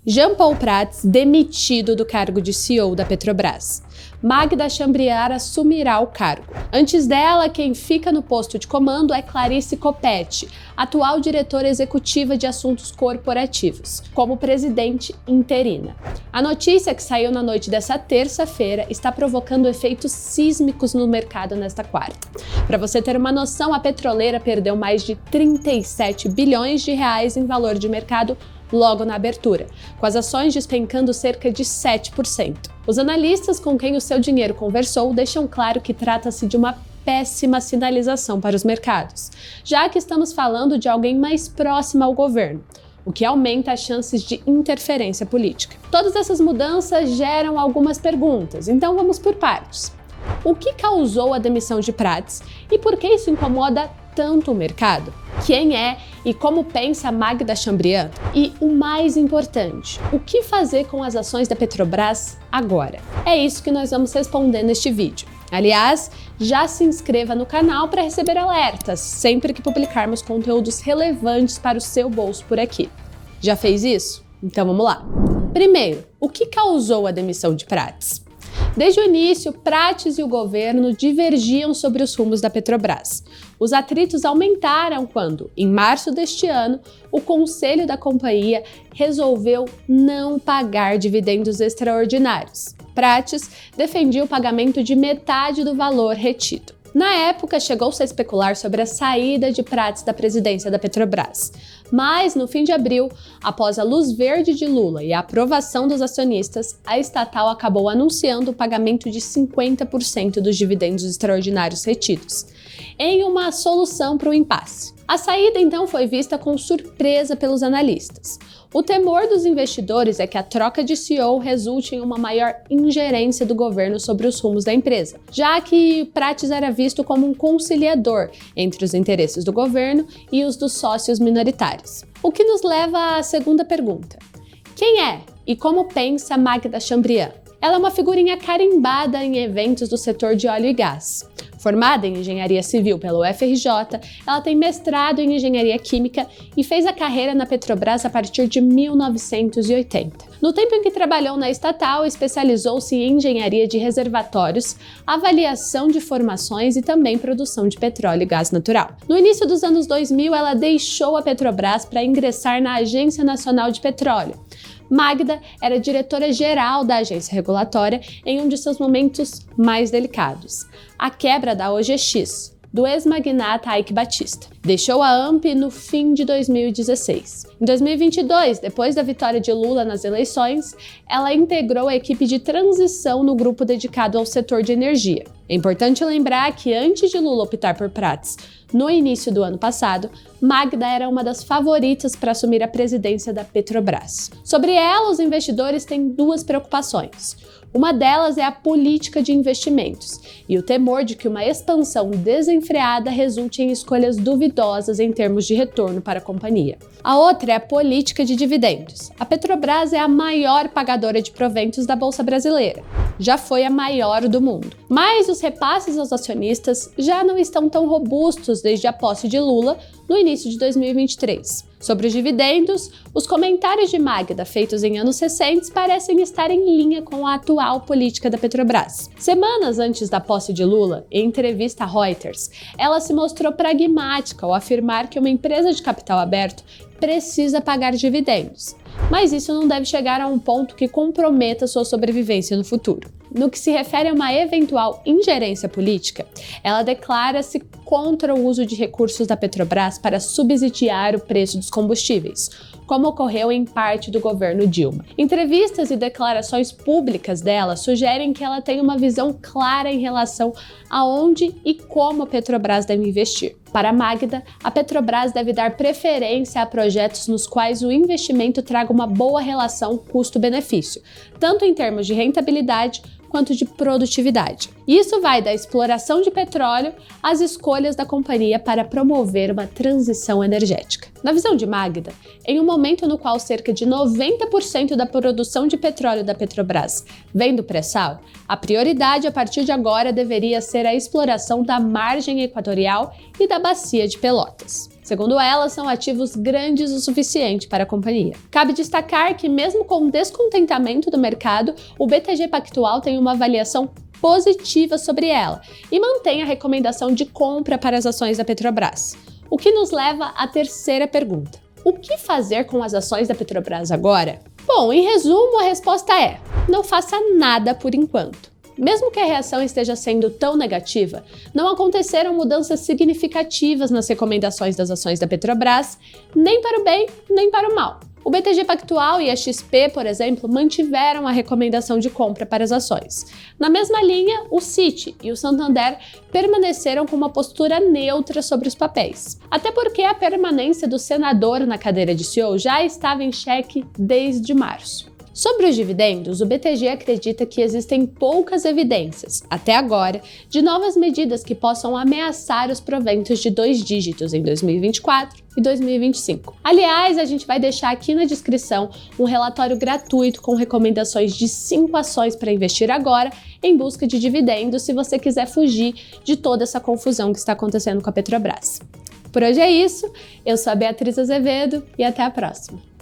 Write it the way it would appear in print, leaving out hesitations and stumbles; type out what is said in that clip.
Jean Paul Prats demitido do cargo de CEO da Petrobras. Magda Chambriard assumirá o cargo. Antes dela, quem fica no posto de comando é Clarice Coppetti, atual diretora executiva de assuntos corporativos, como presidente interina. A notícia, que saiu na noite dessa terça-feira, está provocando efeitos sísmicos no mercado nesta quarta. Para você ter uma noção, a petroleira perdeu mais de 37 bilhões de reais em valor de mercado logo na abertura, com as ações despencando cerca de 7%. Os analistas com quem o seu dinheiro conversou deixam claro que trata-se de uma péssima sinalização para os mercados, já que estamos falando de alguém mais próximo ao governo, o que aumenta as chances de interferência política. Todas essas mudanças geram algumas perguntas, então vamos por partes. O que causou a demissão de Prats e por que isso incomoda tanto o mercado? Quem é e como pensa Magda Chambriard? E o mais importante, o que fazer com as ações da Petrobras agora? É isso que nós vamos responder neste vídeo. Aliás, já se inscreva no canal para receber alertas sempre que publicarmos conteúdos relevantes para o seu bolso por aqui. Já fez isso? Então vamos lá. Primeiro, o que causou a demissão de Prats? Desde o início, Prats e o governo divergiam sobre os rumos da Petrobras. Os atritos aumentaram quando, em março deste ano, o conselho da companhia resolveu não pagar dividendos extraordinários. Prats defendia o pagamento de metade do valor retido. Na época, chegou-se a especular sobre a saída de Prats da presidência da Petrobras. Mas, no fim de abril, após a luz verde de Lula e a aprovação dos acionistas, a estatal acabou anunciando o pagamento de 50% dos dividendos extraordinários retidos, em uma solução para o impasse. A saída, então, foi vista com surpresa pelos analistas. O temor dos investidores é que a troca de CEO resulte em uma maior ingerência do governo sobre os rumos da empresa, já que Prats era visto como um conciliador entre os interesses do governo e os dos sócios minoritários. O que nos leva à segunda pergunta. Quem é e como pensa Magda Chambriard? Ela é uma figurinha carimbada em eventos do setor de óleo e gás. Formada em engenharia civil pelo UFRJ, ela tem mestrado em engenharia química e fez a carreira na Petrobras a partir de 1980. No tempo em que trabalhou na estatal, especializou-se em engenharia de reservatórios, avaliação de formações e também produção de petróleo e gás natural. No início dos anos 2000, ela deixou a Petrobras para ingressar na Agência Nacional de Petróleo. Magda era diretora-geral da agência regulatória em um de seus momentos mais delicados, a quebra da OGX, do ex-magnata Eike Batista. Deixou a ANP no fim de 2016. Em 2022, depois da vitória de Lula nas eleições, ela integrou a equipe de transição no grupo dedicado ao setor de energia. É importante lembrar que antes de Lula optar por Prats, no início do ano passado, Magda era uma das favoritas para assumir a presidência da Petrobras. Sobre ela, os investidores têm duas preocupações. Uma delas é a política de investimentos e o temor de que uma expansão desenfreada resulte em escolhas duvidosas em termos de retorno para a companhia. A outra é a política de dividendos. A Petrobras é a maior pagadora de proventos da Bolsa Brasileira. Já foi a maior do mundo. Mas os repasses aos acionistas já não estão tão robustos desde a posse de Lula no início de 2023. Sobre os dividendos, os comentários de Magda feitos em anos recentes parecem estar em linha com a atual política da Petrobras. Semanas antes da posse de Lula, em entrevista à Reuters, ela se mostrou pragmática ao afirmar que uma empresa de capital aberto precisa pagar dividendos, mas isso não deve chegar a um ponto que comprometa sua sobrevivência no futuro. No que se refere a uma eventual ingerência política, ela declara-se contra o uso de recursos da Petrobras para subsidiar o preço dos combustíveis, como ocorreu em parte do governo Dilma. Entrevistas e declarações públicas dela sugerem que ela tem uma visão clara em relação a onde e como a Petrobras deve investir. Para Magda, a Petrobras deve dar preferência a projetos nos quais o investimento traga uma boa relação custo-benefício, tanto em termos de rentabilidade quanto de produtividade. Isso vai da exploração de petróleo às escolhas da companhia para promover uma transição energética. Na visão de Magda, em um momento no qual cerca de 90% da produção de petróleo da Petrobras vem do pré-sal, a prioridade a partir de agora deveria ser a exploração da margem equatorial e da bacia de Pelotas. Segundo ela, são ativos grandes o suficiente para a companhia. Cabe destacar que, mesmo com o descontentamento do mercado, o BTG Pactual tem uma avaliação positiva sobre ela e mantém a recomendação de compra para as ações da Petrobras. O que nos leva à terceira pergunta: o que fazer com as ações da Petrobras agora? Bom, em resumo, a resposta é: não faça nada por enquanto. Mesmo que a reação esteja sendo tão negativa, não aconteceram mudanças significativas nas recomendações das ações da Petrobras, nem para o bem, nem para o mal. O BTG Pactual e a XP, por exemplo, mantiveram a recomendação de compra para as ações. Na mesma linha, o Citi e o Santander permaneceram com uma postura neutra sobre os papéis. Até porque a permanência do senador na cadeira de CEO já estava em xeque desde março. Sobre os dividendos, o BTG acredita que existem poucas evidências, até agora, de novas medidas que possam ameaçar os proventos de 2 dígitos em 2024 e 2025. Aliás, a gente vai deixar aqui na descrição um relatório gratuito com recomendações de 5 ações para investir agora em busca de dividendos, se você quiser fugir de toda essa confusão que está acontecendo com a Petrobras. Por hoje é isso, eu sou a Beatriz Azevedo e até a próxima.